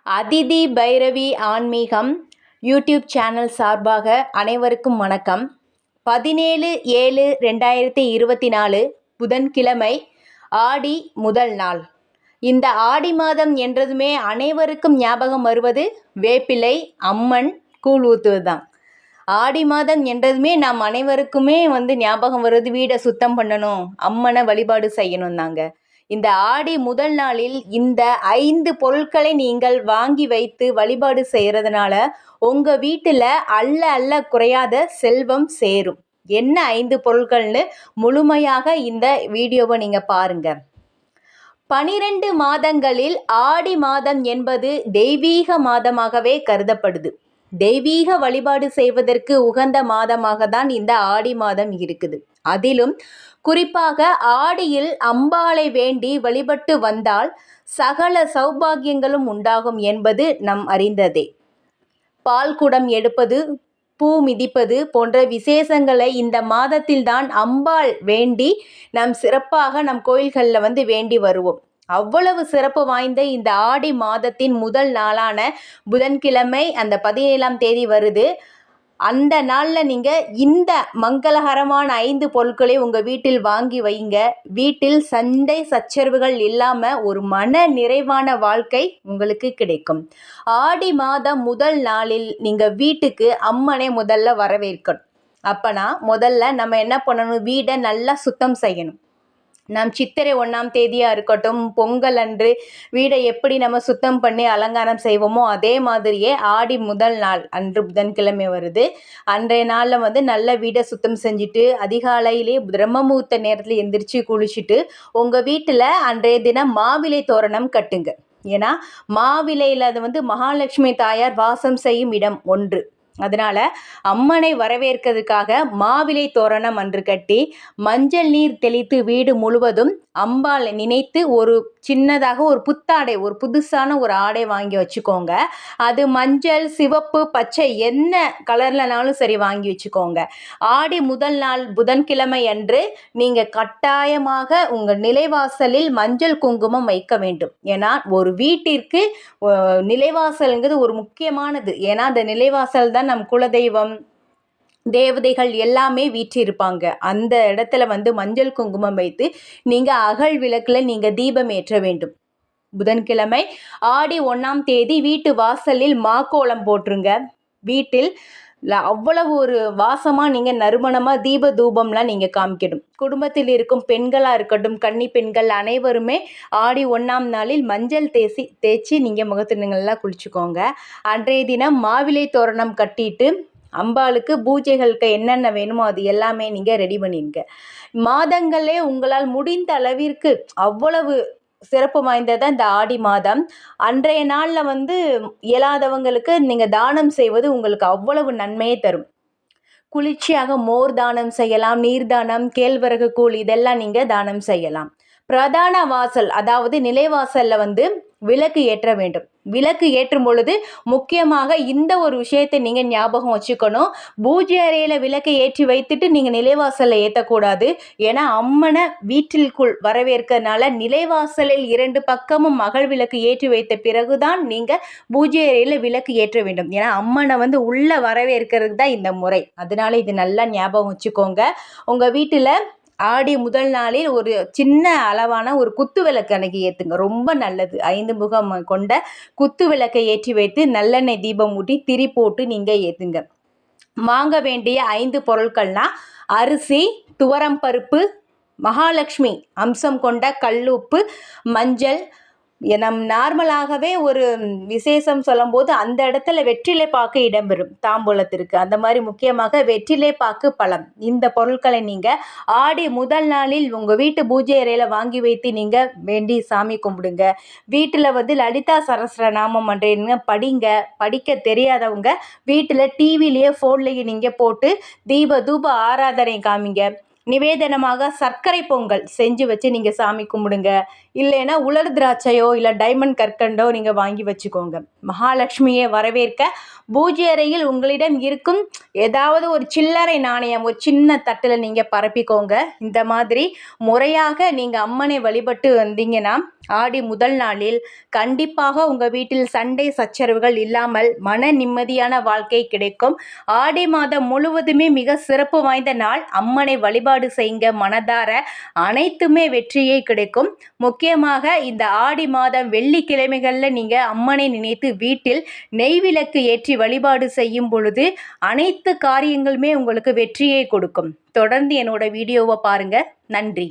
அதிதி பைரவி ஆன்மீகம் YouTube channel சார்பாக அனைவருக்கும் வணக்கம். 17/7/2024 புதன்கிழமை, ஆடி முதல் நாள். இந்த ஆடி மாதம் என்றதுமே அனைவருக்கும் ஞாபகம் வருவது வேப்பிலை, அம்மன், கூழ் ஊற்றுவது தான். ஆடி மாதம் என்றதுமே நாம் அனைவருக்குமே ஞாபகம் வருவது வீடை சுத்தம் பண்ணணும், அம்மனை வழிபாடு செய்யணும் தாங்க. இந்த ஆடி முதல் நாளில் இந்த 5 பொருட்களை நீங்கள் வாங்கி வைத்து வழிபாடு செய்கிறதுனால உங்கள் வீட்டில் அள்ள அள்ள குறையாத செல்வம் சேரும். என்ன 5 பொருட்கள்னு முழுமையாக இந்த வீடியோவை நீங்கள் பாருங்கள். 12 மாதங்களில் ஆடி மாதம் என்பது தெய்வீக மாதமாகவே கருதப்படுது. தெய்வீக வழிபாடு செய்வதற்கு உகந்த மாதமாக தான் இந்த ஆடி மாதம் இருக்குது. அதிலும் குறிப்பாக ஆடியில் அம்பாளை வேண்டி வழிபட்டு வந்தால் சகல சௌபாகியங்களும் உண்டாகும் என்பது நம் அறிந்ததே. பால் குடம் எடுப்பது, பூ மிதிப்பது போன்ற விசேஷங்களை இந்த மாதத்தில்தான் அம்பாள் வேண்டி நம் சிறப்பாக நம் கோயில்களில் வேண்டி வருவோம். அவ்வளவு சிறப்பு வாய்ந்த இந்த ஆடி மாதத்தின் முதல் நாளான புதன்கிழமை, அந்த 17ஆம் தேதி வருது. அந்த நாளில் நீங்கள் இந்த மங்களகரமான 5 பொருட்களை உங்கள் வீட்டில் வாங்கி வைங்க. வீட்டில் சண்டை சச்சரவுகள் இல்லாமல் ஒரு மன நிறைவான வாழ்க்கை உங்களுக்கு கிடைக்கும். ஆடி மாதம் முதல் நாளில் நீங்கள் வீட்டுக்கு அம்மனை முதல்ல வரவேற்கணும். அப்போனா முதல்ல நம்ம என்ன பண்ணணும், வீடை நல்லா சுத்தம் செய்யணும். நாம் சித்திரை 1ஆம் தேதியாக இருக்கட்டும், பொங்கல் அன்று வீடை எப்படி நம்ம சுத்தம் பண்ணி அலங்காரம் செய்வோமோ அதே மாதிரியே ஆடி முதல் நாள் அன்று புதன்கிழமை வருது. அன்றைய நாளில் நல்ல வீடை சுத்தம் செஞ்சுட்டு அதிகாலையிலே பிரம்ம முகூர்த்த நேரத்தில் எந்திரிச்சு குளிச்சுட்டு உங்கள் வீட்டில் அன்றைய தினம் மாவிலை தோரணம் கட்டுங்க. ஏன்னா மாவிலையில் அது மகாலட்சுமி தாயார் வாசம் செய்யும் இடம் ஒன்று. அதனால் அம்மனை வரவேற்கிறதுக்காக மாவிலை தோரணம் அன்று கட்டி மஞ்சள் நீர் தெளித்து வீடு முழுவதும் அம்பாளை நினைத்து ஒரு சின்னதாக ஒரு புத்தாடை, ஒரு புதுசான ஒரு ஆடை வாங்கி வச்சுக்கோங்க. அது மஞ்சள், சிவப்பு, பச்சை என்ன கலர்லனாலும் சரி வாங்கி வச்சுக்கோங்க. ஆடி முதல் நாள் புதன்கிழமை அன்று நீங்கள் கட்டாயமாக உங்கள் நிலைவாசலில் மஞ்சள் குங்குமம் வைக்க வேண்டும். ஏன்னா ஒரு வீட்டிற்கு நிலைவாசல்ங்கிறது ஒரு முக்கியமானது. ஏன்னா அந்த நிலைவாசல் தான் நம் குலதெய்வம், தேவதைகள் எல்லாமே வீற்றிருப்பாங்க. அந்த இடத்துல மஞ்சள் குங்குமம் வைத்து நீங்கள் அகல் விளக்கில் நீங்கள் தீபம் ஏற்ற வேண்டும். புதன்கிழமை ஆடி 1ஆம் தேதி வீட்டு வாசலில் மாக்கோலம் போட்டுருங்க. வீட்டில் அவ்வளவு ஒரு வாசமாக நீங்கள் நறுமணமாக தீப தூபம்லாம் நீங்கள் காமிக்கணும். குடும்பத்தில் இருக்கும் பெண்களாக இருக்கட்டும், கன்னி பெண்கள் அனைவருமே ஆடி 1ஆம் நாளில் மஞ்சள் தேய்ச்சி நீங்கள் முகத்தினங்கள்லாம் குளிச்சுக்கோங்க. அன்றைய தினம் மாவிலை தோரணம் கட்டிட்டு அம்பாளுக்கு பூஜைகளுக்கு என்னென்ன வேணுமோ அது எல்லாமே நீங்கள் ரெடி பண்ணிடுங்க. மாதங்களே உங்களால் முடிந்த அளவிற்கு அவ்வளவு சிறப்பு வாய்ந்ததான் இந்த ஆடி மாதம். அன்றைய நாளில் இயலாதவங்களுக்கு நீங்கள் தானம் செய்வது உங்களுக்கு அவ்வளவு நன்மையை தரும். குளிர்ச்சியாக மோர் தானம் செய்யலாம், நீர் தானம், கேழ்வரகு கூழ் இதெல்லாம் நீங்கள் தானம் செய்யலாம். பிரதான வாசல் அதாவது நிலைவாசலில் விளக்கு ஏற்ற வேண்டும். விளக்கு ஏற்றும் பொழுது முக்கியமாக இந்த ஒரு விஷயத்தை நீங்கள் ஞாபகம் வச்சுக்கணும். பூஜை அறையில் விளக்கை ஏற்றி வைத்துட்டு நீங்கள் நிலைவாசலில் ஏற்றக்கூடாது. ஏன்னா அம்மனை வீட்டிற்குள் வரவேற்கிறதுனால நிலைவாசலில் 2 பக்கமும் மகள் விளக்கு ஏற்றி வைத்த பிறகுதான் நீங்கள் பூஜை அறையில் விளக்கு ஏற்ற வேண்டும். ஏன்னா அம்மனை உள்ளே வரவேற்கிறது தான் இந்த முறை. அதனால இது நல்லா ஞாபகம் வச்சுக்கோங்க. உங்கள் வீட்டில் ஆடி முதல் நாளில் ஒரு சின்ன அளவான ஒரு குத்து விளக்கு அன்னைக்கு ஏற்றுங்க, ரொம்ப நல்லது. 5 முகம் கொண்ட குத்து விளக்கை ஏற்றி வைத்து நல்லெண்ணெய் தீபம் ஊட்டி திரி போட்டு நீங்கள் ஏற்றுங்க. வாங்க வேண்டிய 5 பொருட்கள்னால் அரிசி, துவரம் பருப்பு, மகாலட்சுமி அம்சம் கொண்ட கல்லுப்பு, மஞ்சள். நம் நார்மலாகவே ஒரு விசேஷம் சொல்லும்போது அந்த இடத்துல வெற்றிலை பாக்கு இடம்பெறும் தாம்பூலத்திற்கு. அந்த மாதிரி முக்கியமாக வெற்றிலை பாக்கு, பழம். இந்த பொருட்களை நீங்கள் ஆடி முதல் நாளில் உங்கள் வீட்டு பூஜை அறையில் வாங்கி வைத்து நீங்கள் வேண்டி சாமி கும்பிடுங்க. வீட்டில் லலிதா சஹஸ்ரநாமம் அன்றைய படிங்க. படிக்க தெரியாதவங்க வீட்டில் டிவிலேயே ஃபோன்லேயே நீங்கள் போட்டு தீப தூப ஆராதனை காமிங்க. நிவேதனமாக சர்க்கரை பொங்கல் செஞ்சு வச்சு நீங்கள் சாமி கும்பிடுங்க. இல்லைன்னா உலர் திராட்சையோ இல்லை டைமண்ட் கற்கண்டோ நீங்கள் வாங்கி வச்சுக்கோங்க. மகாலட்சுமியை வரவேற்க பூஜை அறையில் உங்களிடம் இருக்கும் ஏதாவது ஒரு சில்லறை நாணயம் ஒரு சின்ன தட்டில் நீங்கள் பரப்பிக்கோங்க. இந்த மாதிரி முறையாக நீங்கள் அம்மனை வழிபட்டு வந்தீங்கன்னா ஆடி முதல் நாளில் கண்டிப்பாக உங்கள் வீட்டில் சண்டை சச்சரவுகள் இல்லாமல் மன நிம்மதியான வாழ்க்கை கிடைக்கும். ஆடி மாதம் முழுவதுமே மிக சிறப்பு வாய்ந்த நாள். அம்மனை வழிபாடு செய்யுங்க. மனதார அனைத்துமே வெற்றியே கிடைக்கும். முக்கியமாக இந்த ஆடி மாதம் வெள்ளிக்கிழமைகளில் நீங்கள் அம்மனை நினைத்து வீட்டில் நெய் விளக்கு ஏற்றி வழிபாடு செய்யும் பொழுது அனைத்து காரியங்களுமே உங்களுக்கு வெற்றியை கொடுக்கும். தொடர்ந்து என்னோட வீடியோவை பாருங்க. நன்றி.